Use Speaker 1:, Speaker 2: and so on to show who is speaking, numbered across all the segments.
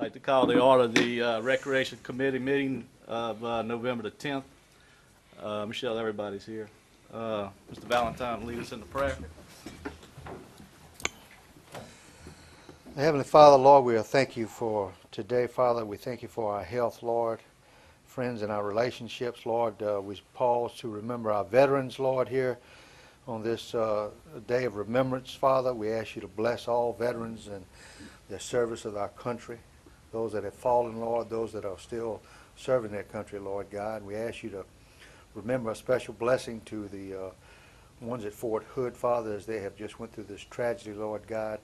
Speaker 1: I'd like to call the order the Recreation Committee meeting of November the 10th. Michelle, everybody's here. Mr. Valentine, lead us in the prayer.
Speaker 2: Heavenly Father, Lord, we thank you for today, Father. We thank you for our health, Lord, friends, and our relationships, Lord. We pause to remember our veterans, Lord, here on this day of remembrance, Father. We ask you to bless all veterans and their service of our country, those that have fallen, Lord, those that are still serving their country, Lord God. We ask you to remember a special blessing to the ones at Fort Hood, Father, as they have just went through this tragedy, Lord God.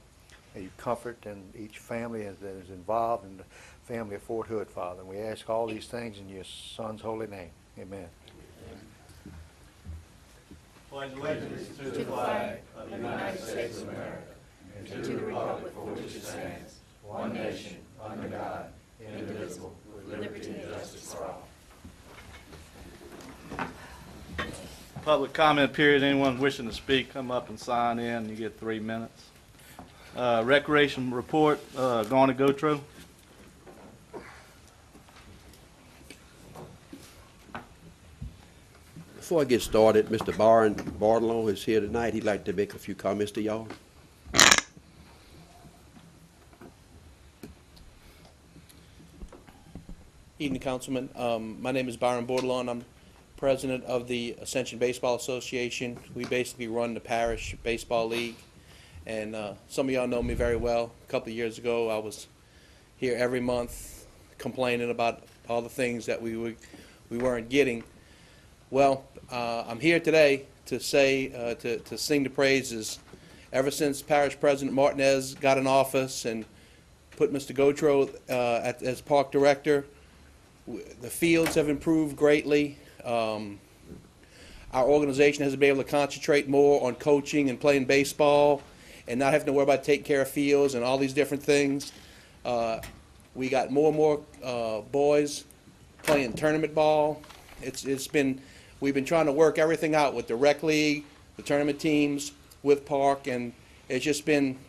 Speaker 2: May you comfort and each family that is involved in the family of Fort Hood, Father. And we ask all these things in your Son's holy name. Amen.
Speaker 1: Pledge allegiance to the flag of the United States of America and to the republic for which it stands, one nation, under God, indivisible, with liberty and justice for all. Public comment period. Anyone wishing to speak, come up and sign in. You get 3 minutes. Recreation report, going to Gotro.
Speaker 3: Before I get started, Mr. Byron Bartolo is here tonight. He'd like to make a few comments to y'all.
Speaker 4: Evening, Councilman. My name is Byron Bordelon. I'm president of the Ascension Baseball Association. We basically run the Parish Baseball League. And some of y'all know me very well. A couple of years ago, I was here every month complaining about all the things that we weren't getting. Well, I'm here today to say, to sing the praises. Ever since Parish President Martinez got in office and put Mr. Gotro as park director, the fields have improved greatly. Our organization has been able to concentrate more on coaching and playing baseball and not having to worry about taking care of fields and all these different things. We got more and more boys playing tournament ball. We've been trying to work everything out with the rec league, the tournament teams, with park, and it's been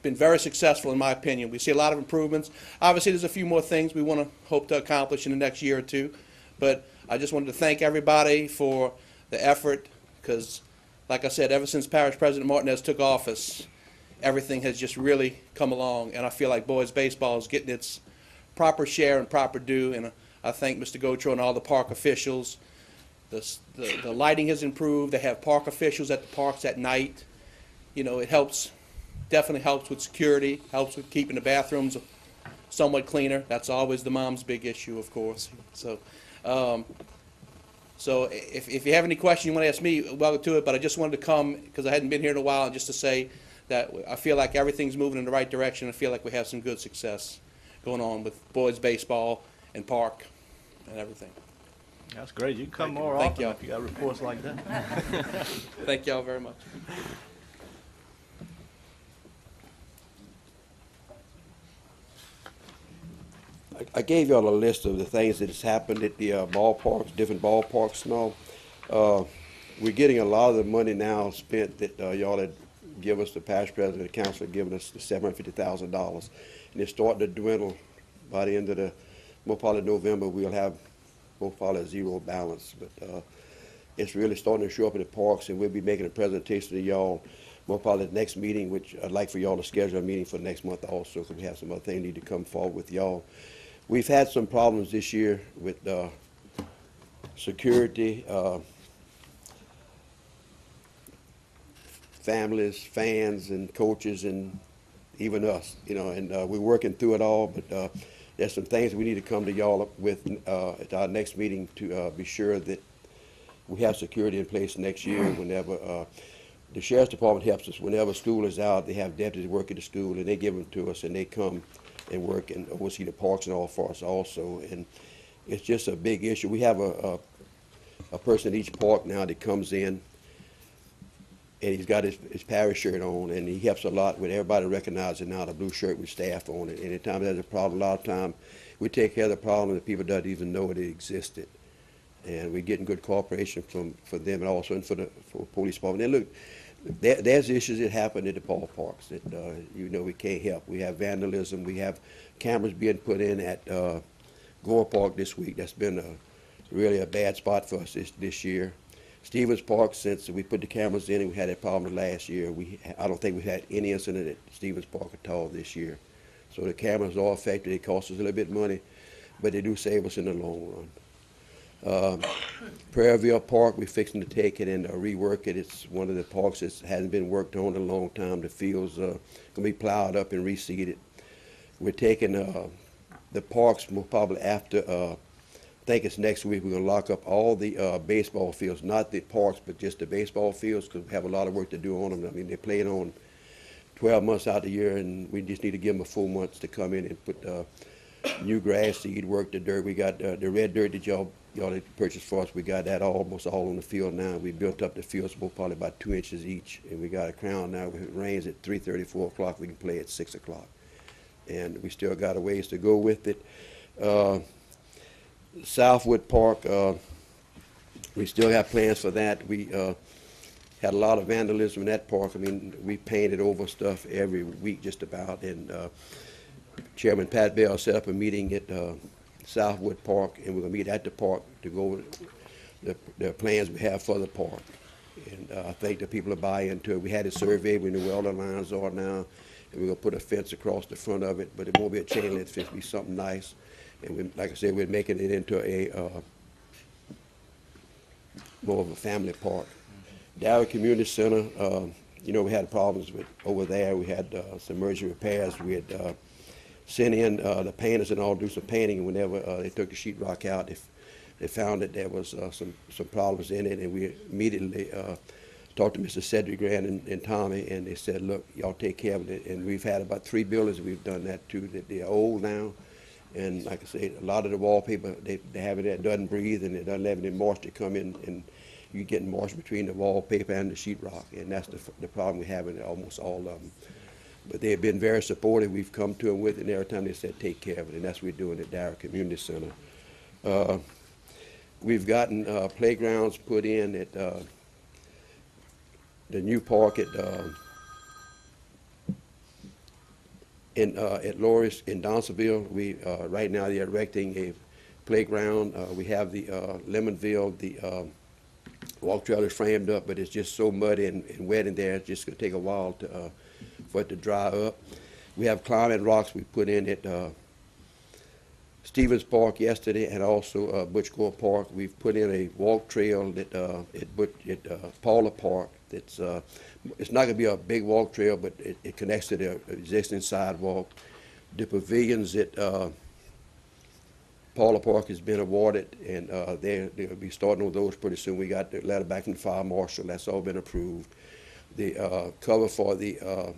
Speaker 4: very successful in my opinion. We see a lot of improvements. Obviously, there's a few more things we want to hope to accomplish in the next year or two, but I just wanted to thank everybody for the effort because, like I said, ever since Parish President Martinez took office, everything has just really come along, and I feel like boys baseball is getting its proper share and proper due, and I thank Mr. Gotro and all the park officials. The lighting has improved. They have park officials at the parks at night. You know, it definitely helps with security, helps with keeping the bathrooms somewhat cleaner. That's always the mom's big issue, of course. So if you have any questions you want to ask me, welcome to it, but I just wanted to come because I hadn't been here in a while and just to say that I feel like everything's moving in the right direction. I feel like we have some good success going on with boys baseball and park and everything.
Speaker 1: That's great. You can come more
Speaker 4: Thank
Speaker 1: often
Speaker 4: y'all.
Speaker 1: if you got reports like that.
Speaker 4: Thank y'all very much.
Speaker 3: I gave y'all a list of the things that has happened at the ballparks, different ballparks and all. We're getting a lot of the money now spent that y'all had give us, the past president and the council had given us the $750,000. And it's starting to dwindle. By the end of most probably November, we'll have most probably a zero balance. But it's really starting to show up in the parks, and we'll be making a presentation to y'all most probably the next meeting, which I'd like for y'all to schedule a meeting for next month also, because we have some other things need to come forward with y'all. We've had some problems this year with security, families, fans, and coaches, and even us, you know, and we're working through it all, but there's some things we need to come to y'all with at our next meeting to be sure that we have security in place next year. Whenever the sheriff's department helps us, whenever school is out, they have deputies work at the school, and they give them to us, and they come and work and oversee the parks and all for us also. And it's just a big issue. We have a person at each park now that comes in, and he's got his parish shirt on, and he helps a lot with everybody recognizing now the blue shirt with staff on it. Anytime there's a problem, a lot of time we take care of the problem and people don't even know it existed. And we're getting good cooperation from them and also for police department. And look, there's issues that happen at the ballparks that, we can't help. We have vandalism. We have cameras being put in at Gore Park this week. That's been really a bad spot for us this year. Stevens Park, since we put the cameras in and we had that problem last year, I don't think we had any incident at Stevens Park at all this year. So the cameras are affected. It costs us a little bit of money, but they do save us in the long run. Prairieville Park, we're fixing to take it and rework it. It's one of the parks that hasn't been worked on in a long time. The field's going to be plowed up and reseeded. We're taking the parks probably after, I think it's next week, we're going to lock up all the baseball fields, not the parks, but just the baseball fields, because we have a lot of work to do on them. I mean, they're playing on 12 months out of the year, and we just need to give them a full month to come in and put new grass seed, work the dirt. We got the red dirt that y'all purchased for us. We got that almost all on the field now. We built up the fields probably about 2 inches each, and we got a crown now. If it rains at 3:30, 4 o'clock, we can play at 6 o'clock. And we still got a ways to go with it. Southwood Park, we still have plans for that. We had a lot of vandalism in that park. I mean, we painted over stuff every week just about, and Chairman Pat Bell set up a meeting at Southwood Park, and we're going to meet at the park to go over the plans we have for the park. And I think the people are buying into it. We had a survey. We know where all the lines are now, and we're going to put a fence across the front of it, but it won't be a chain link fence. It'll be something nice. And we, like I said, we're making it into a more of a family park. Dowie Community Center, we had problems with over there. We had some emergency repairs. We had sent in the painters and all do some painting, and whenever they took the sheetrock out, they found that there was some problems in it, and we immediately talked to Mr. Cedric Grant and Tommy, and they said, look, y'all take care of it. And we've had about 3 buildings we've done that to, that they're old now. And like I say, a lot of the wallpaper, they have it that doesn't breathe, and it doesn't have any moisture come in, and you get moisture between the wallpaper and the sheetrock, and that's the problem we have in almost all of them. But they've been very supportive. We've come to them with it, and every time they said take care of it, and that's what we're doing at Dowie Community Center. We've gotten playgrounds put in at the new park at Loris in Donaldsonville. We right now they're erecting a playground. We have the Lemonville, the walk trail is framed up, but it's just so muddy and wet in there. It's just going to take a while for it to dry up. We have climbing rocks we put in at Stevens Park yesterday, and also Butch Gore Park. We've put in a walk trail at Paula Park. It's not going to be a big walk trail, but it connects to the existing sidewalk. The pavilions at Paula Park has been awarded, and they'll be starting on those pretty soon. We got the letter back from the fire marshal. That's all been approved. The cover for the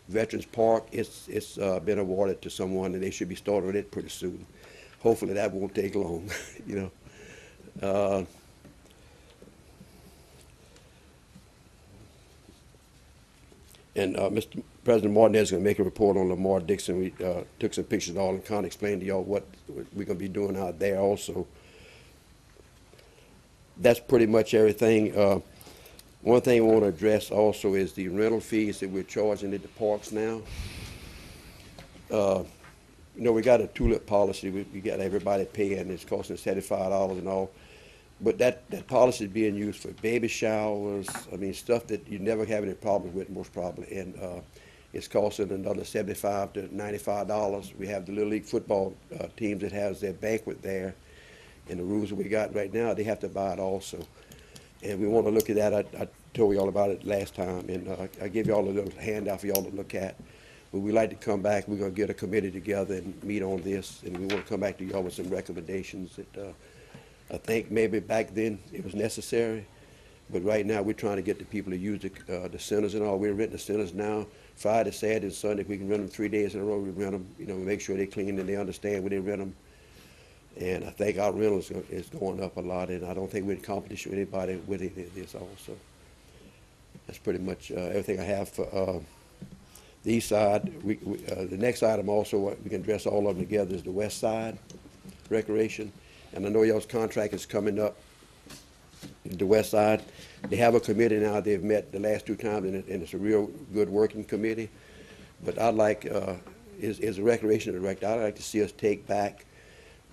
Speaker 3: Veterans Park, it's been awarded to someone, and they should be starting on it pretty soon. Hopefully that won't take long, And Mr. President Martinez is going to make a report on Lamar Dixon. We took some pictures and all and kind of explained to y'all what we're going to be doing out there also. That's pretty much everything. One thing I want to address also is the rental fees that we're charging at the parks now. We got a tulip policy. We got everybody paying. It's costing $75 and all. But that policy is being used for baby showers. I mean, stuff that you never have any problems with, most probably. And it's costing another $75 to $95. We have the Little League football teams that has their banquet there. And the rules that we got right now, they have to buy it also. And we want to look at that. I told you all about it last time. And I gave you all a little handout for y'all to look at. But we'd like to come back. We're going to get a committee together and meet on this. And we want to come back to y'all with some recommendations that I think maybe back then it was necessary, but right now we're trying to get the people to use the centers and all. We're renting the centers now, Friday, Saturday, and Sunday. If we can rent them 3 days in a row, we rent them. We make sure they're clean and they understand when they rent them. And I think our rental is going up a lot, and I don't think we're in competition with anybody with any of this also. That's pretty much everything I have for the east side. The next item also, we can address all of them together, is the west side recreation. And I know y'all's contract is coming up the west side. They have a committee now. They've met the last 2 times, and it's a real good working committee. But I'd like, as a recreation director, I'd like to see us take back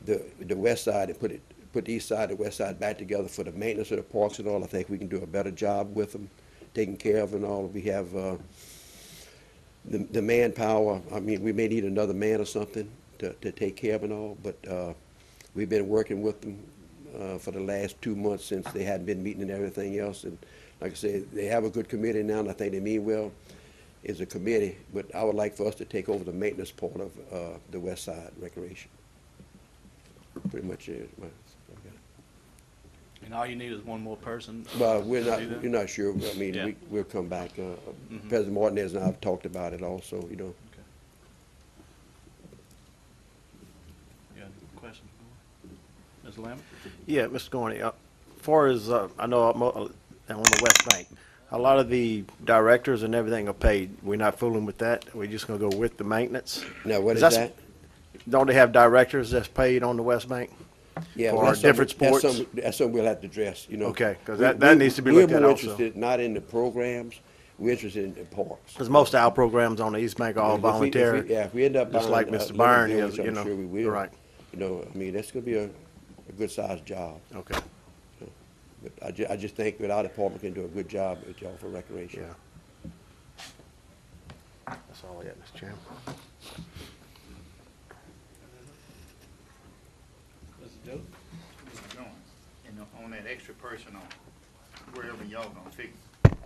Speaker 3: the west side and put the east side and the west side back together for the maintenance of the parks and all. I think we can do a better job with them, taking care of and all. We have the manpower. I mean, we may need another man or something to take care of and all, but we've been working with them for the last 2 months since they hadn't been meeting and everything else. And like I said, they have a good committee now, and I think they mean well as a committee, but I would like for us to take over the maintenance part of the west side recreation. Pretty much it.
Speaker 1: And all you need is one more person?
Speaker 3: Well, we're
Speaker 1: do that?
Speaker 3: not sure. I mean,
Speaker 1: Yeah.
Speaker 3: we'll come back. President Martinez and I have talked about it also,
Speaker 1: Okay. You got any questions? Ms. Lambert?
Speaker 5: Yeah, Mr. Gorney, as far as, I know on the West Bank, a lot of the directors and everything are paid. We're not fooling with that. We're just gonna go with the maintenance.
Speaker 3: Now, what is
Speaker 5: That's-
Speaker 3: that?
Speaker 5: Don't they have directors that's paid on the West Bank?
Speaker 3: Yeah,
Speaker 5: for
Speaker 3: well,
Speaker 5: our
Speaker 3: that's something-
Speaker 5: different sports?
Speaker 3: That's something we'll have to address, you know.
Speaker 5: Okay, 'cause that needs to be looked at
Speaker 3: We're more
Speaker 5: also.
Speaker 3: interested not in the programs, we're interested in the parks.
Speaker 5: Because most of our programs on the East Bank are all voluntary.
Speaker 3: Yeah, if we end up
Speaker 5: Just
Speaker 3: buying
Speaker 5: like
Speaker 3: a
Speaker 5: Mr.
Speaker 3: little
Speaker 5: Byrne
Speaker 3: deal,
Speaker 5: is,
Speaker 3: which
Speaker 5: you
Speaker 3: I'm
Speaker 5: know,
Speaker 3: sure we will.
Speaker 5: right.
Speaker 3: You know, I mean, that's gonna be a good-sized job.
Speaker 5: Okay,
Speaker 3: But I just think that our department can do a good job with y'all for recreation.
Speaker 5: yeah. That's all I got, Mr. Chairman.
Speaker 1: Mr. Joe?
Speaker 6: Mr. Jones, you know, on that extra person on wherever y'all gonna figure,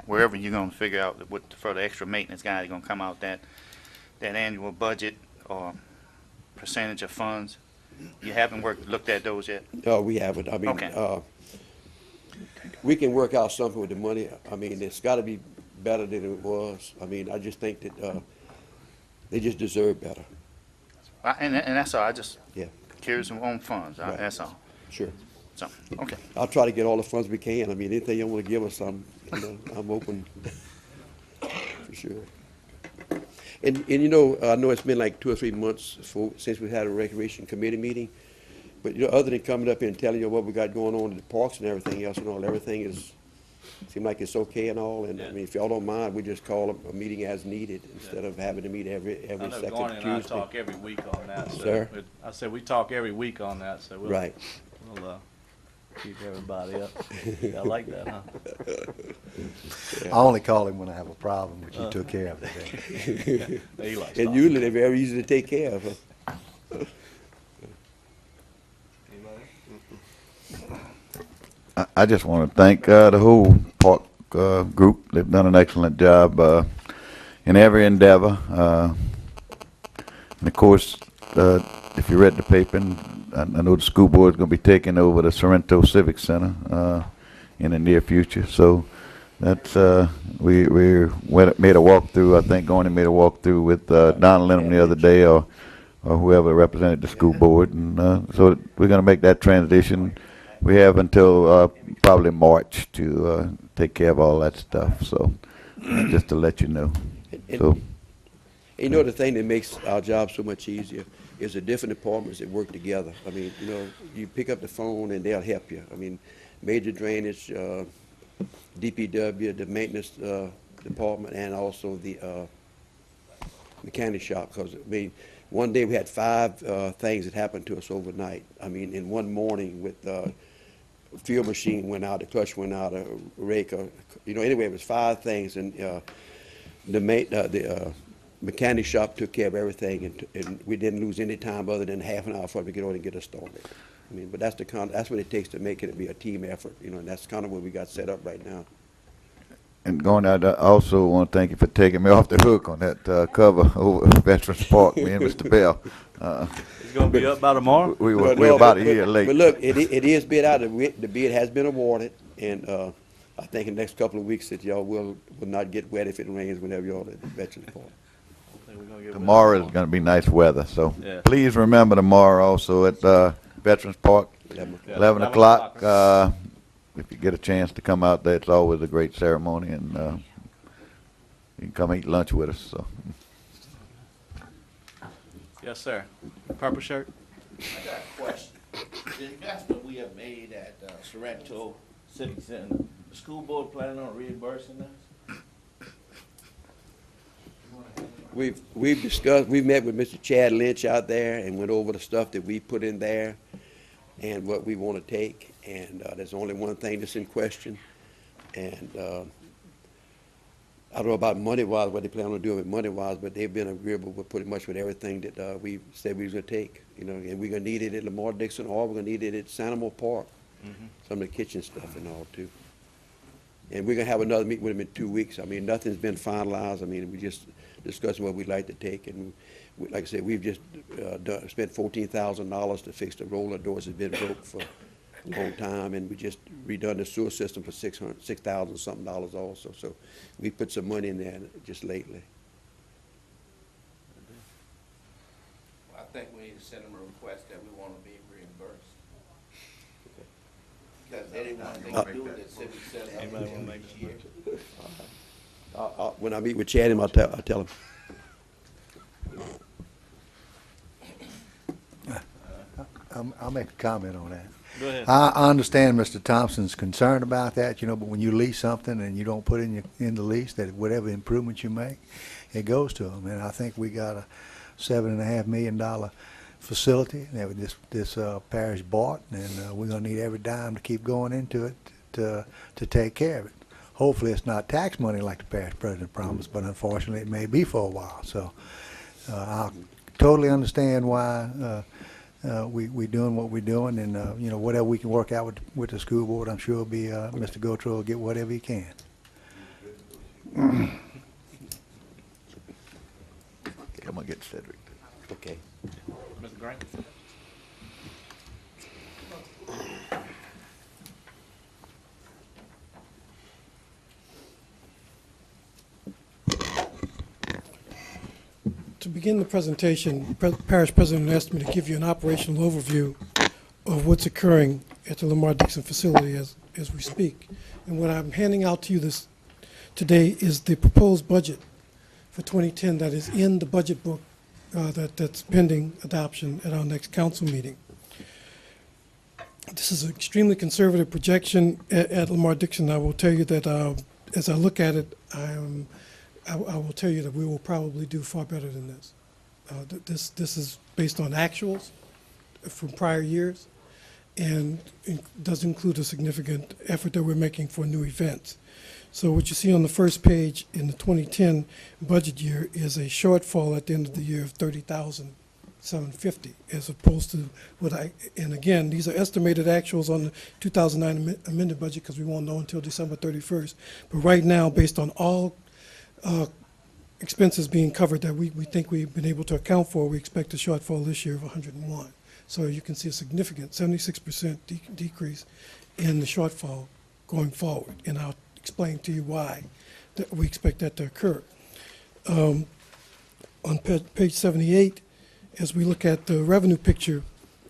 Speaker 6: wherever you're gonna figure out what, for the extra maintenance guy, you're gonna come out that annual budget or percentage of funds. You haven't looked at those yet?
Speaker 3: No, we haven't. I mean,
Speaker 6: Okay.
Speaker 3: we can work out something with the money. I mean, it's gotta be better than it was. I mean, I just think that, they just deserve better.
Speaker 6: And that's all, I just
Speaker 3: Yeah,
Speaker 6: curious on funds,
Speaker 3: Right.
Speaker 6: that's all.
Speaker 3: sure.
Speaker 6: So, okay.
Speaker 3: I'll try to get all the funds we can. I mean, anything you wanna give us, I'm open, for sure. And you know, I know it's been like 2 or 3 months since we had a recreation committee meeting, but you know, other than coming up here and telling you what we got going on in the parks and everything else and all, everything seem like it's okay and all, and I mean, if y'all don't mind, we just call a meeting as needed instead of having to meet every
Speaker 1: I know
Speaker 3: second
Speaker 1: Garney and I
Speaker 3: Tuesday.
Speaker 1: talk every week on that, so.
Speaker 3: Sir?
Speaker 1: I said we talk every week on that, so we'll.
Speaker 3: Right.
Speaker 1: We'll, keep everybody up. I like that, huh?
Speaker 2: I only call him when I have a problem, which you took care of today.
Speaker 1: He likes
Speaker 3: And
Speaker 1: talking.
Speaker 3: usually they're very easy to take care of.
Speaker 7: I just want to thank the whole park group. They've done an excellent job in every endeavor. And of course, if you read the paper, I know the school board is going to be taking over the Sorrento Civic Center in the near future. So that's we made a walkthrough. I think Gorney made a walkthrough with Don Lenham the other day, or whoever represented the school board, and so we're going to make that transition. We have until probably March to take care of all that stuff. So just to let you know. So
Speaker 3: You know, the thing that makes our job so much easier is the different departments that work together. I mean, you know, you pick up the phone and they'll help you. I mean, major drainage, DPW, the maintenance department, and also the mechanic shop. Because, I mean, one day we had 5 things that happened to us overnight. I mean, in one morning with fuel machine went out, the clutch went out, a rake, you know, anyway, it was 5 things. And the mechanic shop took care of everything, and we didn't lose any time other than half an hour for it to get on and get us started. I mean, but that's what it takes to make it be a team effort, you know, and that's kind of what we got set up right now.
Speaker 7: and Gorney, I also want to thank you for taking me off the hook on that cover over Veterans Park, me and Mr. Bell.
Speaker 1: It's gonna be up by tomorrow?
Speaker 7: We're about a year late.
Speaker 3: But look, it is bid out. The bid has been awarded, and I think in the next couple of weeks that y'all will not get wet if it rains whenever y'all at Veterans Park.
Speaker 7: Tomorrow is going to be nice weather, so
Speaker 1: Yeah.
Speaker 7: please remember tomorrow also at Veterans Park, 11 o'clock. If you get a chance to come out there, it's always a great ceremony, and you can come eat lunch with us. So.
Speaker 1: Yes, sir. Purple shirt?
Speaker 8: I got a question. The investment we have made at Sorrento
Speaker 5: Civic Center. The school board planning on reimbursing us?
Speaker 3: We've discussed, we've met with Mr. Chad Lynch out there and went over the stuff that we put in there and what we want to take, and there's only one thing that's in question. And I don't know about money-wise, what they plan on doing with money-wise, but they've been agreeable with pretty much with everything that we said we was going to take, you know, and we're going to need it at Lamar Dixon, or we're going to need it at Sanamo Park, some of the kitchen stuff and all, too. And we're going to have another meeting with them in 2 weeks. I mean, nothing's been finalized. I mean, we just discussing what we'd like to take, and we, like I said, we've just spent $14,000 to fix the roller doors that's been broke for a long time, and we just redone the sewer system for $6,000 something also. So we put some money in there just lately.
Speaker 4: I think we need to send them a request that we want to be reimbursed. Because anyone they can do it at Civic Center next year.
Speaker 3: When I meet with Chad, I'll tell him.
Speaker 2: I'll make a comment on that.
Speaker 5: Go ahead.
Speaker 2: I understand Mr. Thompson's concern about that, you know, but when you lease something and you don't put in the lease that whatever improvements you make, it goes to them. And I think we got a $7.5 million facility that this parish bought, and we're going to need every dime to keep going into it to take care of it. Hopefully it's not tax money like the parish president promised, but unfortunately it may be for a while. So I totally understand why we doing what we're doing, and you know, whatever we can work out with the school board, I'm sure it'll be Mr. Gautreaux will get whatever he can.
Speaker 7: Come on, get Cedric.
Speaker 3: Okay.
Speaker 6: Mr. Grant?
Speaker 8: To begin the presentation, Parish President asked me to give you an operational overview of what's occurring at the Lamar Dixon facility as we speak. And what I'm handing out to you today is the proposed budget for 2010 that is in the budget book that's pending adoption at our next council meeting. This is an extremely conservative projection at Lamar Dixon. I will tell you that as I look at it, I will tell you that we will probably do far better than this. This is based on actuals from prior years, and it does include a significant effort that we're making for new events. So what you see on the first page in the 2010 budget year is a shortfall at the end of the year of $30,750, as opposed to and again, these are estimated actuals on the 2009 amended budget, because we won't know until December 31st. But right now, based on all expenses being covered that we think we've been able to account for, we expect a shortfall this year of 101. So you can see a significant 76% decrease in the shortfall going forward, and I'll explain to you why that we expect that to occur. On page 78, as we look at the revenue picture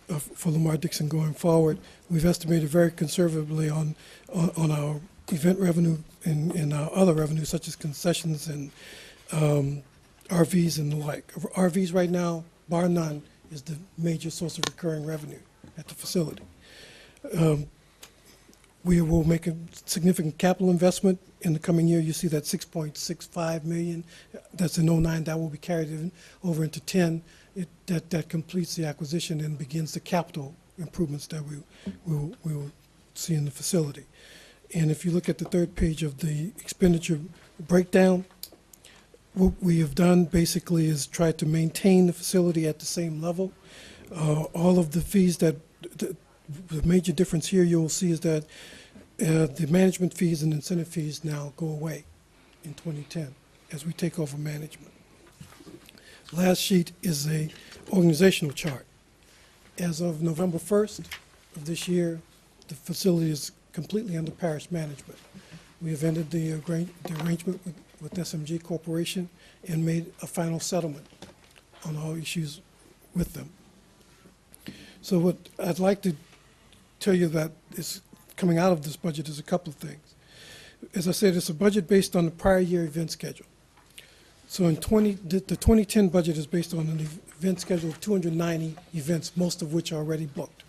Speaker 8: for Lamar Dixon going forward, we've estimated very conservatively on our event revenue and our other revenues, such as concessions and RVs and the like. RVs right now, bar none, is the major source of recurring revenue at the facility. We will make a significant capital investment in the coming year. You see that $6.65 million. That's in 09. That will be carried over into 10. That completes the acquisition and begins the capital improvements that we will see in the facility. And if you look at the third page of the expenditure breakdown, what we have done basically is try to maintain the facility at the same level. All of the fees that, the major difference here you will see is that the management fees and incentive fees now go away in 2010 as we take over management. Last sheet is a organizational chart. As of November 1st of this year, the facility is completely under parish management. We have ended the arrangement with SMG Corporation and made a final settlement on all issues with them. So what I'd like to tell you that is coming out of this budget is a couple of things. As I said, it's a budget based on the prior year event schedule. So in the 2010 budget is based on an event schedule of 290 events, most of which are already booked.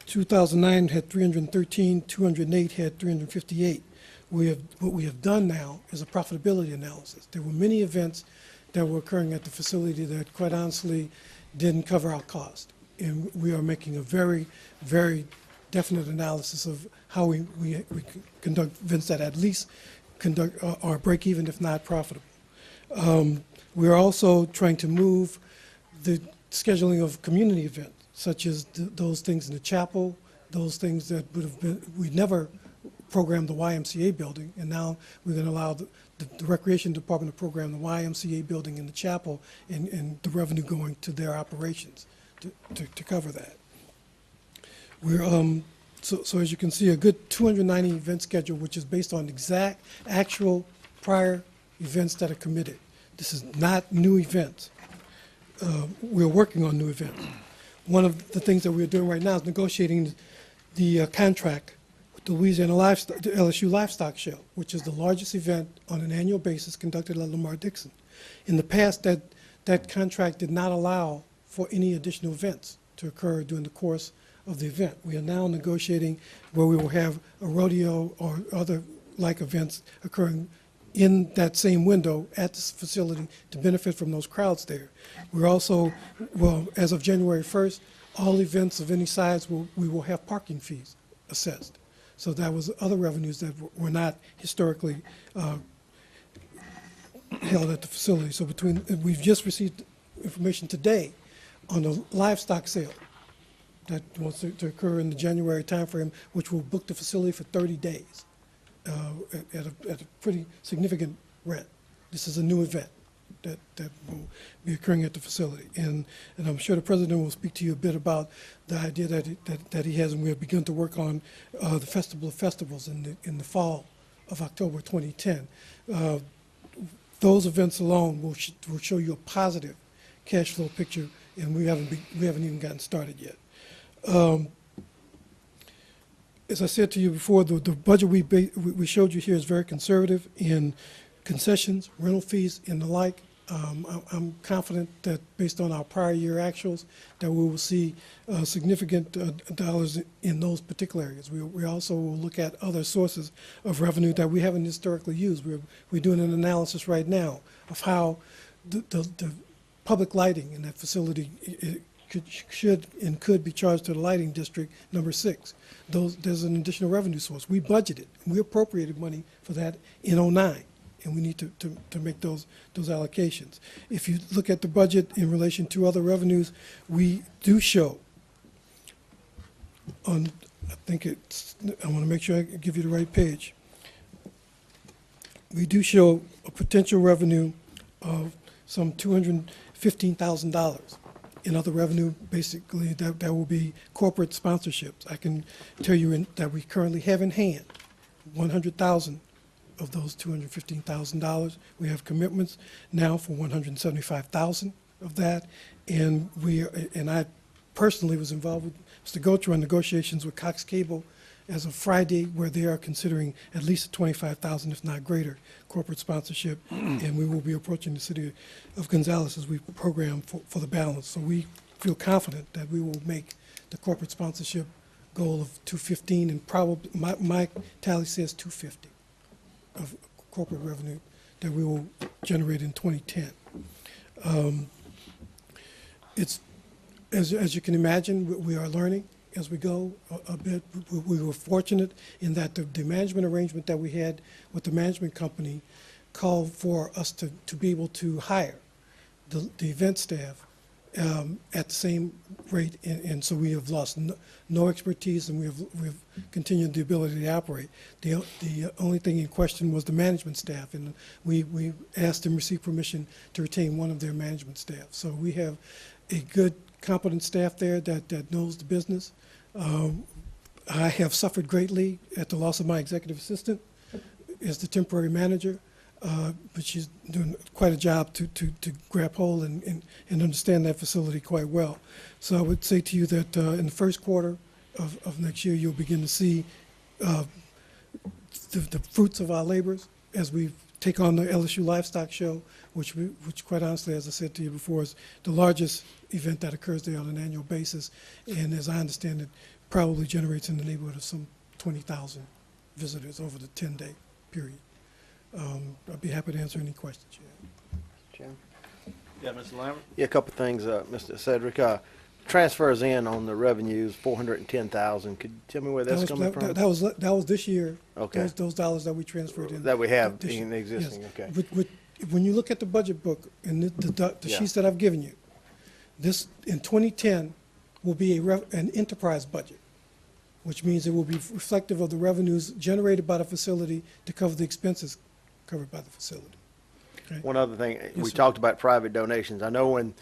Speaker 8: 2009 had 313, 208 had 358. What we have done now is a profitability analysis. There were many events that were occurring at the facility that, quite honestly, didn't cover our cost. And we are making a very, very definite analysis of how we conduct events that at least are break even, if not profitable. We're also trying to move the scheduling of community events, such as those things in the chapel, those things that would have been, we never programmed the YMCA building, and now we're going to allow the Recreation Department to program the YMCA building in the chapel, and the revenue going to their operations to cover that. We're so as you can see, a good 290 event schedule, which is based on exact actual prior events that are committed. This is not new events. We're working on new events. One of the things that we're doing right now is negotiating the contract with the Louisiana Livestock, the LSU Livestock Show, which is the largest event on an annual basis conducted at Lamar Dixon. In the past, that contract did not allow for any additional events to occur during the course of the event. We are now negotiating where we will have a rodeo or other like events occurring in that same window at this facility to benefit from those crowds there. We're also, well, as of January 1st, all events of any size we will have parking fees assessed. So that was other revenues that were not historically held at the facility. So we've just received information today on the livestock sale that wants to occur in the January timeframe, which will book the facility for 30 days at a pretty significant rent. This is a new event that will be occurring at the facility. And I'm sure the President will speak to you a bit about the idea that he has, and we have begun to work on the Festival of Festivals in the fall of October 2010. Those events alone will show you a positive cash flow picture, and we haven't even gotten started yet. As I said to you before, the budget we showed you here is very conservative in concessions, rental fees, and the like. I'm confident that based on our prior year actuals, that we will see significant dollars in those particular areas. We also will look at other sources of revenue that we haven't historically used. We're doing an analysis right now of how the public lighting in that facility should and could be charged to the lighting district number 6. There's an additional revenue source. We budgeted, we appropriated money for that in '09, and we need to make those allocations. If you look at the budget in relation to other revenues, we do show on, I want to make sure I give you the right page. We do show a potential revenue of some $215,000 in other revenue. Basically that will be corporate sponsorships. I can tell you that we currently have in hand 100,000 of those $215,000. We have commitments now for 175,000 of that, and I personally was involved with Mr. Gotra on negotiations with Cox Cable as of Friday, where they are considering at least 25,000, if not greater, corporate sponsorship, and we will be approaching the city of Gonzales as we program for the balance. So we feel confident that we will make the corporate sponsorship goal of 215, and probably my tally says 250 of corporate revenue that we will generate in 2010. It's as you can imagine, we are learning as we go a bit. We were fortunate in that the management arrangement that we had with the management company called for us to be able to hire the event staff at the same rate, and so we have lost no expertise, and we've continued the ability to operate. The only thing in question was the management staff, and we asked and received permission to retain one of their management staff. So we have a good, competent staff there that knows the business. I have suffered greatly at the loss of my executive assistant as the temporary manager, but she's doing quite a job to grab hold and understand that facility quite well. So I would say to you that in the first quarter of next year, you'll begin to see the fruits of our labors as we take on the LSU Livestock Show, which quite honestly, as I said to you before, is the largest event that occurs there on an annual basis, and as I understand it, probably generates in the neighborhood of some 20,000 visitors over the 10-day period. I'd be happy to answer any questions you have.
Speaker 5: Chairman?
Speaker 4: Yeah, Mr. Lambert?
Speaker 5: Yeah, a couple of things, Mr. Cedric. Transfers in on the revenues, 410,000. Could you tell me where that's coming from?
Speaker 8: That was this year.
Speaker 5: Okay.
Speaker 8: Those dollars that we transferred in.
Speaker 5: That we have
Speaker 8: this year.
Speaker 5: in existing,
Speaker 8: Yes.
Speaker 5: okay.
Speaker 8: When you look at the budget book and the
Speaker 5: Yeah.
Speaker 8: sheets that I've given you, this in 2010 will be an enterprise budget, which means it will be reflective of the revenues generated by the facility to cover the expenses covered by the facility. Okay?
Speaker 5: One other thing, we
Speaker 8: sir.
Speaker 5: talked about private donations. I know when,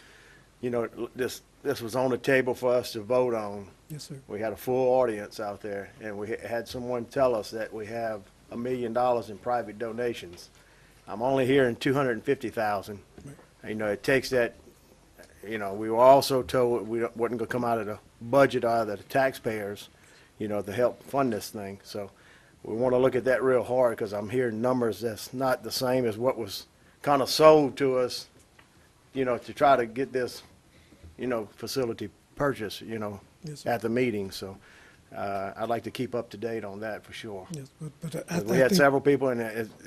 Speaker 5: this was on the table for us to vote on,
Speaker 8: Yes, sir.
Speaker 5: we had a full audience out there, and we had someone tell us that we have $1 million in private donations. I'm only hearing 250,000. It takes that, we were also told we wasn't gonna come out of the budget out of the taxpayers, to help fund this thing. So we want to look at that real hard, because I'm hearing numbers that's not the same as what was kind of sold to us, to try to get this, facility purchased,
Speaker 8: Yes, sir.
Speaker 5: at the meeting. So I'd like to keep up to date on that for sure.
Speaker 8: Yes, but I
Speaker 5: 'Cause we had
Speaker 8: think-
Speaker 5: several people, and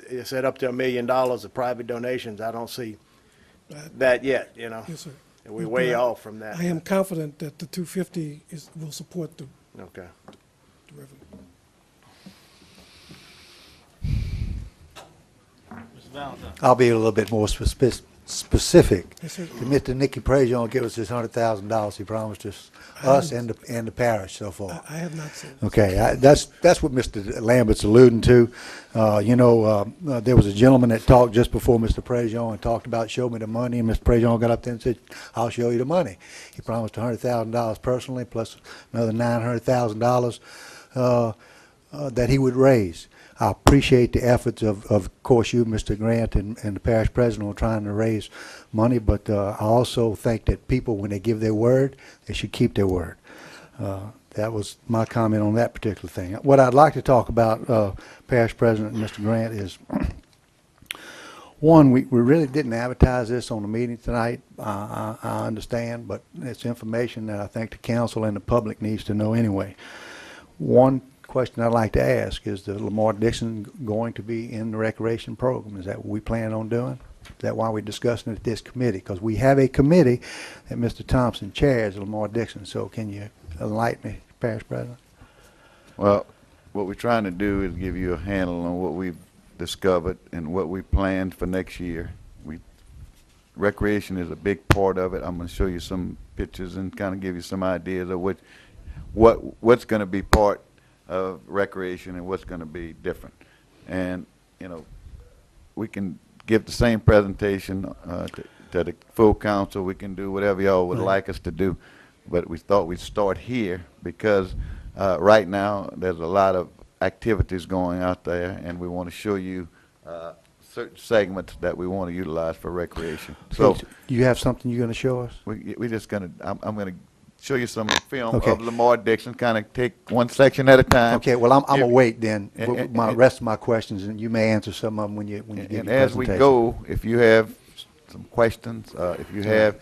Speaker 5: it said up to $1 million of private donations. I don't see
Speaker 8: I-
Speaker 5: that yet,
Speaker 8: Yes, sir.
Speaker 5: and we're
Speaker 8: But
Speaker 5: way
Speaker 8: I-
Speaker 5: off from that.
Speaker 8: I am confident that the 250 will support the
Speaker 5: Okay.
Speaker 8: revenue.
Speaker 4: Mr. Valentine?
Speaker 2: I'll be a little bit more specific.
Speaker 8: Yes, sir.
Speaker 2: Mr. Nicky Prajon will give us this $100,000 he promised us and the parish so far.
Speaker 8: I have not seen.
Speaker 2: Okay, that's what Mr. Lambert's alluding to. There was a gentleman that talked just before Mr. Prajon and talked about show me the money, and Mr. Prajon got up there and said, I'll show you the money. He promised $100,000 personally, plus another $900,000 that he would raise. I appreciate the efforts of course, you, Mr. Grant, and the parish president are trying to raise money, but I also think that people, when they give their word, they should keep their word. That was my comment on that particular thing. What I'd like to talk about, Parish President and Mr. Grant, is one, we really didn't advertise this on the meeting tonight. I understand, but it's information that I think the council and the public needs to know anyway. One question I'd like to ask is, the Lamar Dixon going to be in the recreation program? Is that what we plan on doing? Is that why we're discussing it at this committee? Because we have a committee that Mr. Thompson chairs, Lamar Dixon. So can you enlighten me, Parish President?
Speaker 7: Well, what we're trying to do is give you a handle on what we've discovered and what we planned for next year. Recreation is a big part of it. I'm going to show you some pictures and kind of give you some ideas of what's going to be part of recreation and what's going to be different. And we can give the same presentation to the full council. We can do whatever y'all would like us to do, but we thought we'd start here because right now there's a lot of activities going out there, and we want to show you certain segments that we want to utilize for recreation. So
Speaker 2: you have something you're going to show us?
Speaker 7: we just going to, I'm going to show you some film
Speaker 2: Okay.
Speaker 7: of Lamar Dixon, kind of take one section at a time.
Speaker 2: Okay, well, I'm
Speaker 7: If-
Speaker 2: going to wait then
Speaker 7: and-
Speaker 2: with
Speaker 7: and-
Speaker 2: my rest of my questions, and you may answer some of them when you give
Speaker 7: And
Speaker 2: your
Speaker 7: as we
Speaker 2: presentation.
Speaker 7: go, if you have some questions, if you have,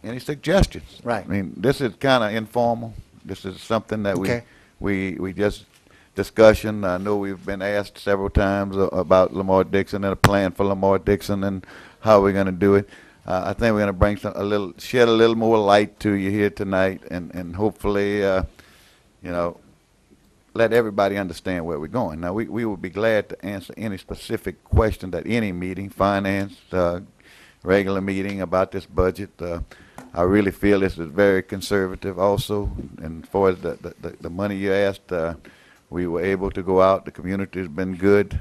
Speaker 7: any suggestions.
Speaker 2: Right.
Speaker 7: I mean, this is kind of informal. This is something that
Speaker 2: Okay.
Speaker 7: we just discussion. I know we've been asked several times about Lamar Dixon and a plan for Lamar Dixon and how we're going to do it. I think we're going to bring shed a little more light to you here tonight, and hopefully, let everybody understand where we're going. Now, we will be glad to answer any specific question at any meeting, finance, regular meeting about this budget. I really feel this is very conservative also, and as far as the money you asked, we were able to go out. The community has been good.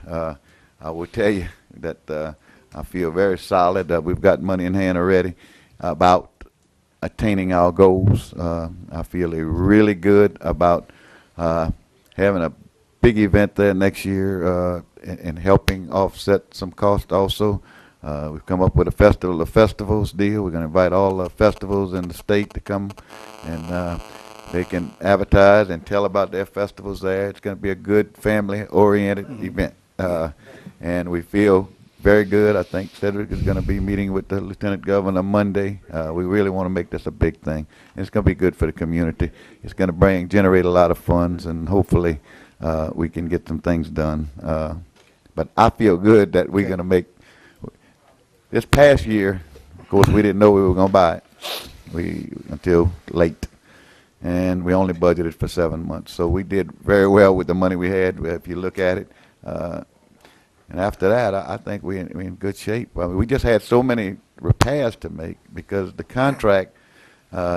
Speaker 7: I will tell you that I feel very solid that we've got money in hand already about attaining our goals. I feel really good about having a big event there next year and helping offset some cost also. We've come up with a Festival of Festivals deal. We're going to invite all the festivals in the state to come, and they can advertise and tell about their festivals there. It's going to be a good family-oriented event. And we feel very good. I think Cedric is going to be meeting with the Lieutenant Governor Monday. We really want to make this a big thing. And it's going to be good for the community. It's going to generate a lot of funds, and hopefully we can get some things done. But I feel good that we're going to make this past year. Of course, we didn't know we were going to buy it until late, and we only budgeted for 7 months. So we did very well with the money we had. If you look at it. And after that, I think we're in good shape. I mean, we just had so many repairs to make because the contract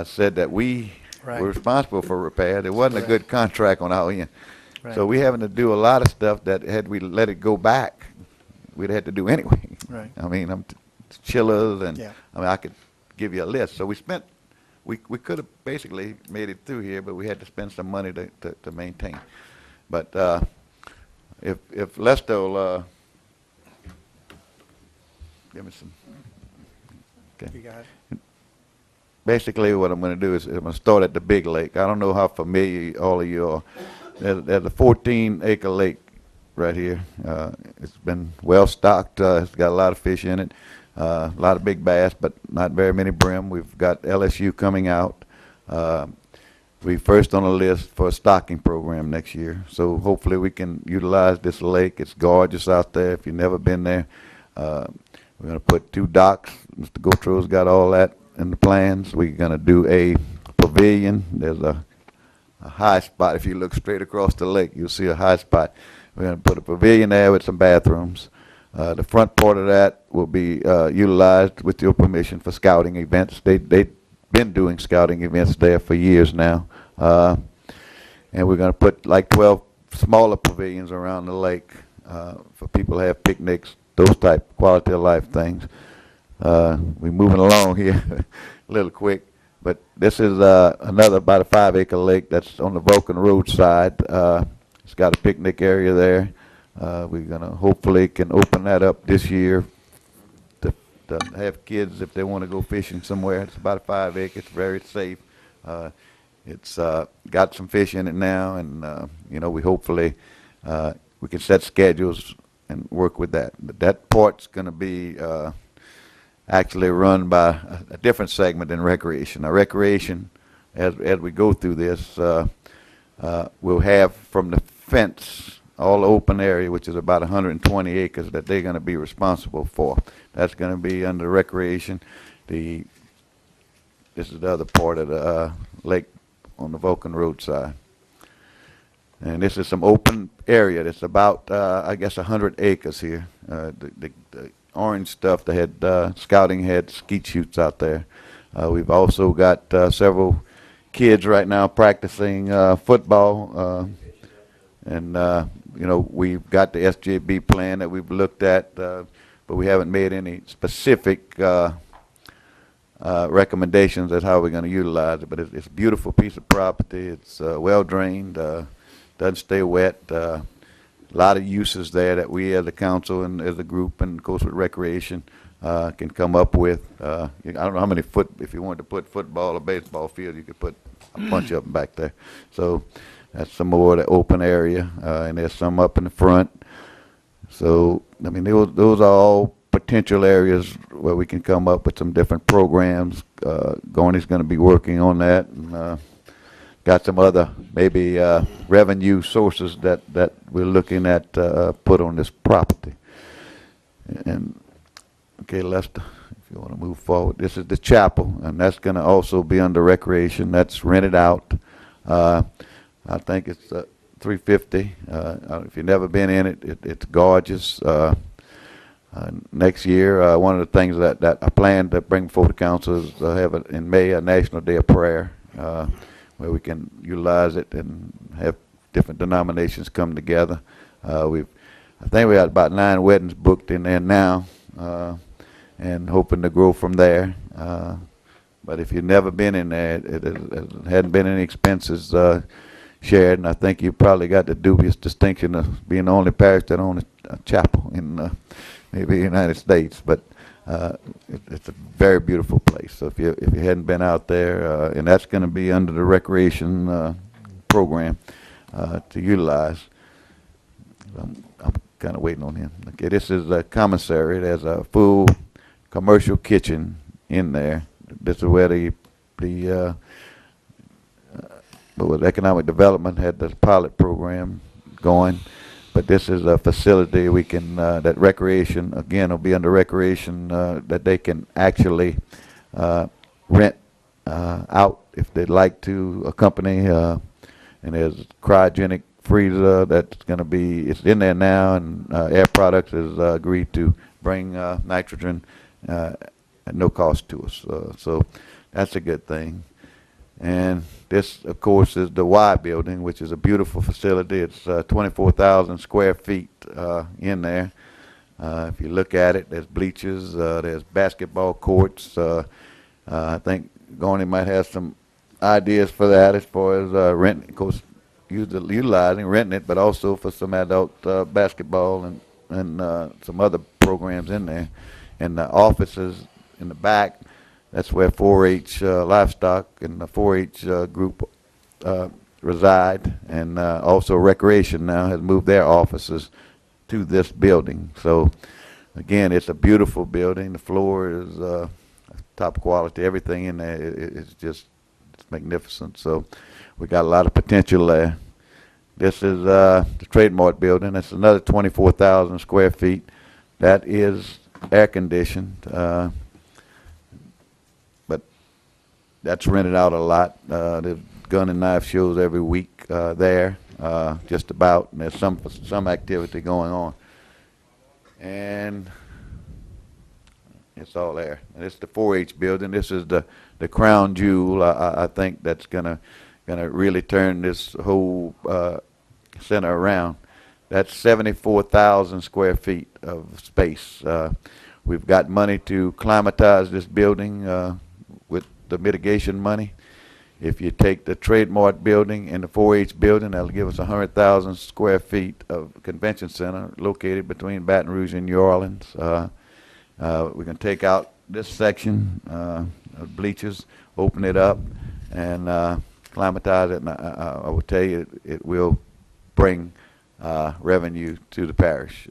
Speaker 7: said that we were responsible for repair. There wasn't a good contract on our end.
Speaker 2: Right.
Speaker 7: So we're having to do a lot of stuff that had we let it go back, we'd had to do anyway.
Speaker 2: Right.
Speaker 7: I mean, chillers and,
Speaker 2: Yeah.
Speaker 7: I mean, I could give you a list. So we could have basically made it through here, but we had to spend some money to maintain. But if Lester will give me some. Okay.
Speaker 2: You got it.
Speaker 7: Basically, what I'm going to do is I'm going to start at the big lake. I don't know how familiar all of you are. There's a 14-acre lake right here. It's been well stocked. It's got a lot of fish in it, a lot of big bass, but not very many brim. We've got LSU coming out. We first on the list for a stocking program next year. So hopefully we can utilize this lake. It's gorgeous out there. If you've never been there. We're going to put 2 docks. Mr. Gautro's got all that in the plans. We're going to do a pavilion. There's a high spot. If you look straight across the lake, you'll see a high spot. We're going to put a pavilion there with some bathrooms. The front part of that will be utilized, with your permission, for scouting events. They've been doing scouting events there for years now. And we're going to put like 12 smaller pavilions around the lake for people to have picnics, those type quality of life things. We're moving along here a little quick, but this is another about a 5-acre lake that's on the Vulcan Road side. It's got a picnic area there. We're gonna hopefully can open that up this year to have kids if they want to go fishing somewhere. It's about a 5 acre. It's very safe. It's got some fish in it now, and we hopefully we can set schedules and work with that. But that part's going to be actually run by a different segment than recreation. Now, recreation, as we go through this, we'll have from the fence all the open area, which is about 120 acres, that they're going to be responsible for. That's going to be under recreation. This is the other part of the lake on the Vulcan Road side. And this is some open area. That's about, I guess, 100 acres here. The orange stuff, they had scouting had skeet shoots out there. We've also got several kids right now practicing football. We've got the SJB plan that we've looked at, but we haven't made any specific recommendations as how we're going to utilize it. But it's a beautiful piece of property. It's well drained. Doesn't stay wet. A lot of uses there that we as a council and as a group and of course with recreation can come up with. I don't know how many if you wanted to put football or baseball field, you could put a bunch of them back there. So that's some more of the open area, and there's some up in the front. So, I mean, those are all potential areas where we can come up with some different programs. Gorney's going to be working on that, and got some other maybe revenue sources that we're looking at put on this property. And okay, Lester, if you want to move forward, this is the chapel, and that's going to also be under recreation. That's rented out. I think it's $350. If you've never been in it, it's gorgeous. Next year, one of the things that I plan to bring before the council is have in May a National Day of Prayer, where we can utilize it and have different denominations come together. I think we got about 9 weddings booked in there now, and hoping to grow from there. But if you've never been in there, it hadn't been any expenses shared, and I think you probably got the dubious distinction of being the only parish that owns a chapel in maybe the United States. But it's a very beautiful place. So if you hadn't been out there, and that's going to be under the recreation program to utilize. I'm kind of waiting on him. Okay, this is a commissary. There's a full commercial kitchen in there. This is where the with economic development had the pilot program going. But this is a facility we can, that recreation, again, will be under recreation, that they can actually rent out if they'd like to, a company, and there's cryogenic freezer that's going to be, it's in there now, and Air Products has agreed to bring nitrogen at no cost to us. So that's a good thing. And this, of course, is the Y building, which is a beautiful facility. It's 24,000 square feet in there. If you look at it, there's bleachers, there's basketball courts. I think Gorney might have some ideas for that as far as renting, of course, utilizing, renting it, but also for some adult basketball and some other programs in there. And the offices in the back, that's where 4-H livestock and the 4-H group reside, and also recreation now has moved their offices to this building. So again, it's a beautiful building. The floor is top quality. Everything in there is just, it's magnificent. So we got a lot of potential there. This is the Trademark building. That's another 24,000 square feet. That is air conditioned. That's rented out a lot. There's gun and knife shows every week there, just about. And there's some activity going on, and it's all there. And it's the 4-H building. This is the crown jewel. I think that's gonna really turn this whole center around. That's 74,000 square feet of space. We've got money to climatize this building with the mitigation money. If you take the Trademark building and the 4-H building, that'll give us 100,000 square feet of convention center located between Baton Rouge and New Orleans. We can take out this section of bleachers, open it up, and climatize it. And I will tell you, it will bring revenue to the parish.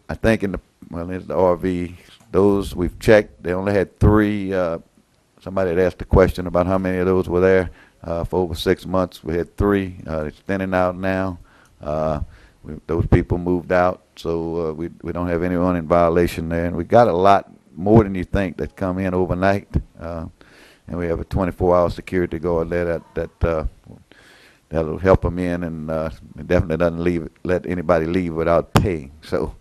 Speaker 7: I think in the RV, those we've checked, they only had 3. Somebody had asked a question about how many of those were there for over 6 months. We had 3. It's thinning out now. Those people moved out, so we don't have anyone in violation there. And we got a lot more than you think that come in overnight. And we have a 24-hour security guard there that'll help them in, and definitely doesn't let anybody leave without paying. So.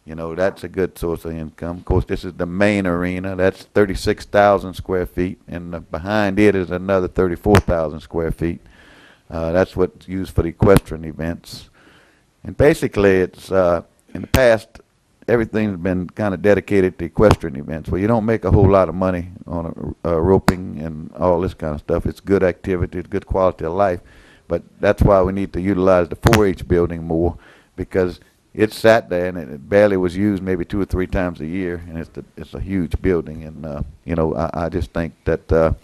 Speaker 7: You know, that's a good source of income. Of course, this is the main arena. That's 36,000 square feet, and behind it is another 34,000 square feet. That's what's used for the equestrian events. And basically, it's in the past, everything's been kind of dedicated to equestrian events. Well, you don't make a whole lot of money on roping and all this kind of stuff. It's good activity, it's good quality of life, but that's why we need to utilize the 4-H building more, because it sat there and it barely was used maybe 2 or 3 times a year, and it's a huge building. And you know, I just think that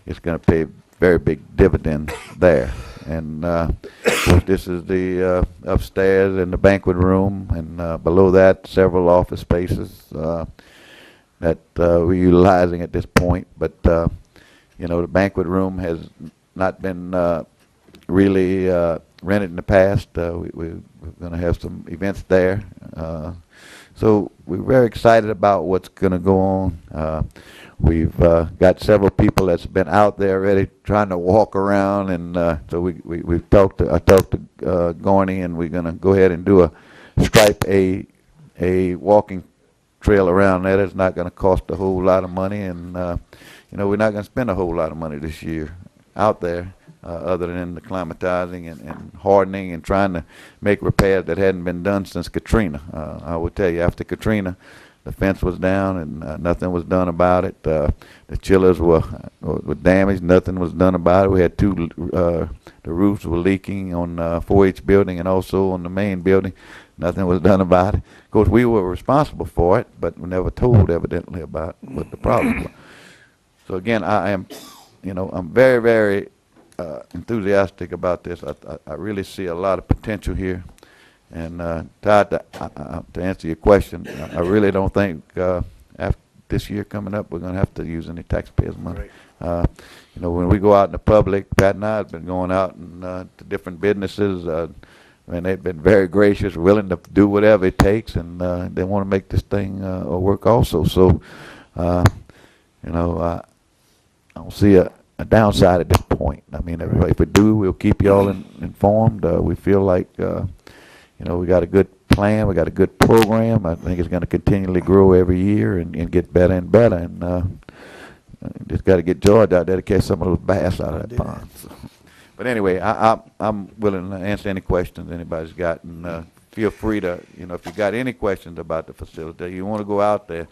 Speaker 7: it's going to pay very big dividends there. And of course, this is the upstairs and the banquet room, and below that several office spaces that we're utilizing at this point. But you know, the banquet room has not been really rented in the past. We're going to have some events there. So we're very excited about what's going to go on. We've got several people that's been out there already trying to walk around, and so I talked to Gorney, and we're going to go ahead and stripe a walking trail around there. It's not going to cost a whole lot of money, and you know, we're not going to spend a whole lot of money this year out there. Other than the climatizing and hardening and trying to make repairs that hadn't been done since Katrina. I will tell you, after Katrina, the fence was down and nothing was done about it. The chillers were damaged, nothing was done about it. We had the roofs were leaking on 4-H building and also on the main building. Nothing was done about it. Of course, we were responsible for it, but we never told evidently about what the problem was. So again, I'm very, very enthusiastic about this. I really see a lot of potential here. And Todd, to answer your question, I really don't think after this year coming up we're going to have to use any taxpayers' money. You know, when we go out in the public, Pat and I have been going out and to different businesses, and they've been very gracious, willing to do whatever it takes, and they want to make this thing work also. So, you know, I don't see a downside at this point. I mean, if we do, we'll keep you all informed. We feel like, you know, we got a good plan, we got a good program. I think it's going to continually grow every year and get better and better. And just got to get George out there to catch some of those bass out of that pond. So. But anyway, I'm willing to answer any questions anybody's got, and feel free to, you know, if you got any questions about the facility, you want to go out there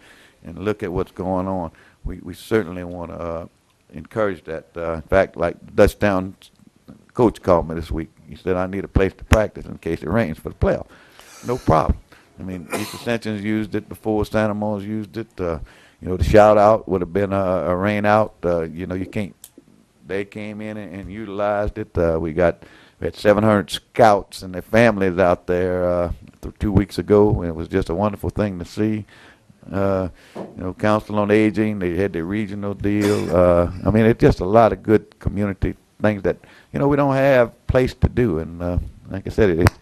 Speaker 7: and look at what's going on. We certainly want to encourage that. In fact, like Dutchtown coach called me this week. He said, I need a place to practice in case it rains for the playoff. No problem. I mean, East Ascension's used it before. Santa Mona's used it. You know, the shout out would have been a rain out. You know, you can't. They came in and utilized it. We had 700 scouts and their families out there 2 weeks ago, and it was just a wonderful thing to see. You know, Council on Aging, they had their regional deal. I mean, it's just a lot of good community things that, you know, we don't have place to do. And like I said, it's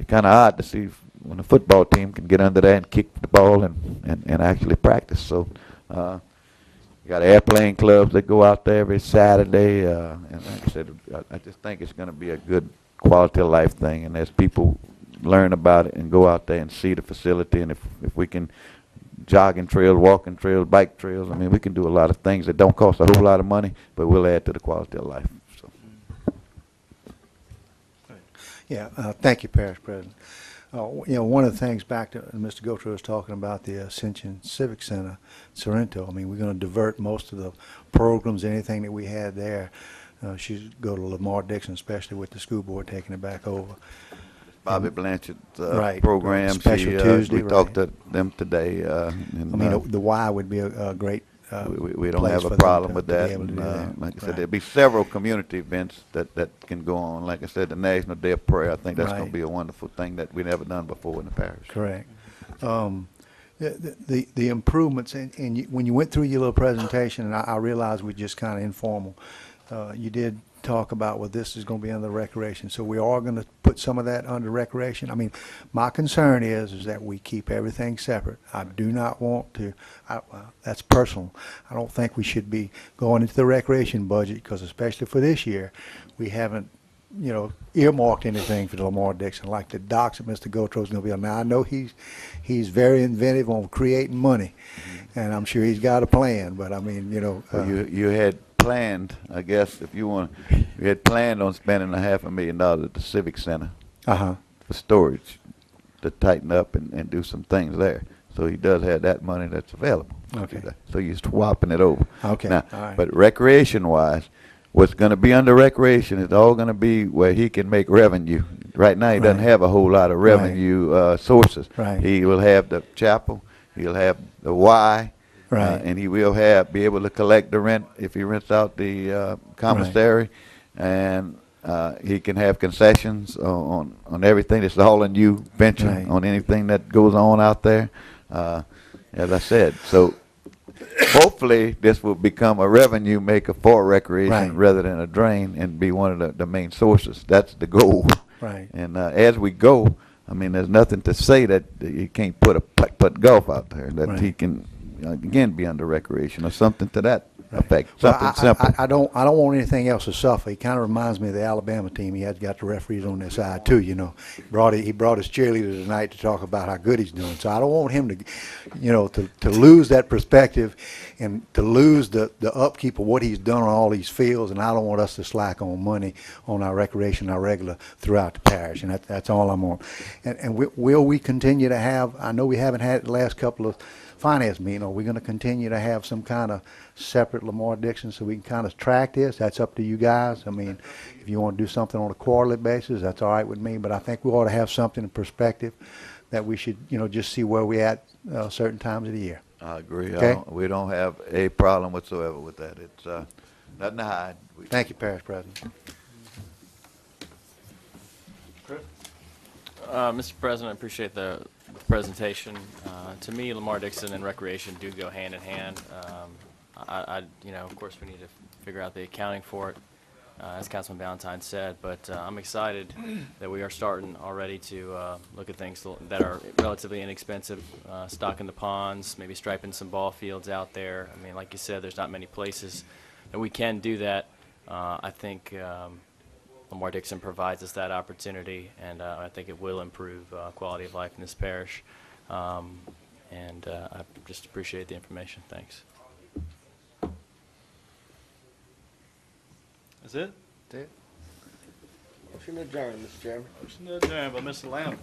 Speaker 7: kind of odd to see when a football team can get under there and kick the ball and actually practice. So you got airplane clubs that go out there every Saturday. And like I said, I just think it's going to be a good quality of life thing. And as people learn about it and go out there and see the facility, and if we can jogging trails, walking trails, bike trails, I mean, we can do a lot of things that don't cost a whole lot of money, but will add to the quality of life. So.
Speaker 2: Yeah, thank you, Parish President. You know, one of the things back to Mr. Gautreaux was talking about the Ascension Civic Center, Sorrento. I mean, we're going to divert most of the programs, anything that we had there, should go to Lamar Dixon, especially with the school board taking it back over.
Speaker 7: Bobby Blanchard's
Speaker 2: right,
Speaker 7: program.
Speaker 2: Special Tuesday.
Speaker 7: We talked to them today. And,
Speaker 2: I mean, the Y would be a great
Speaker 7: we don't have a problem with that. Like I said, there'll be several community events that can go on. Like I said, the National Day of Prayer, I think that's going to be a wonderful thing that we've never done before in the parish.
Speaker 2: Correct. The improvements, and when you went through your little presentation, and I realized we're just kind of informal, you did talk about, well, this is going to be under recreation, so we are going to put some of that under recreation. I mean, my concern is that we keep everything separate. I do not want to, that's personal, I don't think we should be going into the recreation budget, because especially for this year, we haven't, you know, earmarked anything for the Lamar Dixon, like the docks that Mr. Gautreaux is going to be on. Now, I know he's very inventive on creating money, and I'm sure he's got a plan, but I mean, you know.
Speaker 7: Well, you had planned, I guess, if you want, you had planned on spending $500,000 at the Civic Center for storage to tighten up and do some things there. So he does have that money that's available.
Speaker 2: Okay.
Speaker 7: So you're swapping it over.
Speaker 2: Okay.
Speaker 7: Now,
Speaker 2: all right.
Speaker 7: But recreation-wise, what's going to be under recreation is all going to be where he can make revenue. Right now, he doesn't have a whole lot of revenue sources.
Speaker 2: Right.
Speaker 7: He will have the chapel. He'll have the Y.
Speaker 2: Right.
Speaker 7: And he will be able to collect the rent if he rents out the commissary, and he can have concessions on everything. It's all a new venture on anything that goes on out there. As I said, so hopefully this will become a revenue maker for recreation rather than a drain, and be one of the main sources. That's the goal.
Speaker 2: Right.
Speaker 7: And as we go, I mean, there's nothing to say that you can't put a putt golf out there, that he can again be under recreation or something to that effect. Something simple.
Speaker 2: I don't want anything else to suffer. He kind of reminds me of the Alabama team. He had got the referees on their side too. You know, he brought his cheerleaders tonight to talk about how good he's doing. So I don't want him to, you know, to lose that perspective and to lose the upkeep of what he's done on all these fields. And I don't want us to slack on money on our recreation, our regular throughout the parish. And that's all I'm on. And will we continue to have? I know we haven't had it the last couple of finance meeting. Are we going to continue to have some kind of separate Lamar Dixon so we can kind of track this? That's up to you guys. I mean, if you want to do something on a quarterly basis, that's all right with me. But I think we ought to have something in perspective that we should, you know, just see where we at certain times of the year.
Speaker 7: I agree.
Speaker 2: Okay?
Speaker 7: We don't have a problem whatsoever with that. It's Nothing to hide.
Speaker 2: Thank you, Parish President.
Speaker 9: Mr. President, I appreciate the presentation. To me, Lamar Dixon and recreation do go hand in hand. Of course, we need to figure out the accounting for it, as Councilman Valentine said, but I'm excited that we are starting already to look at things that are relatively inexpensive, stocking the ponds, maybe striping some ball fields out there. I mean, like you said, there's not many places that we can do that. I think Lamar Dixon provides us that opportunity, and I think it will improve quality of life in this parish. I just appreciate the information. Thanks.
Speaker 10: That's it?
Speaker 5: Motion adjourned, Mr. Chairman.
Speaker 10: Motion to adjourn by Mr. Lamb.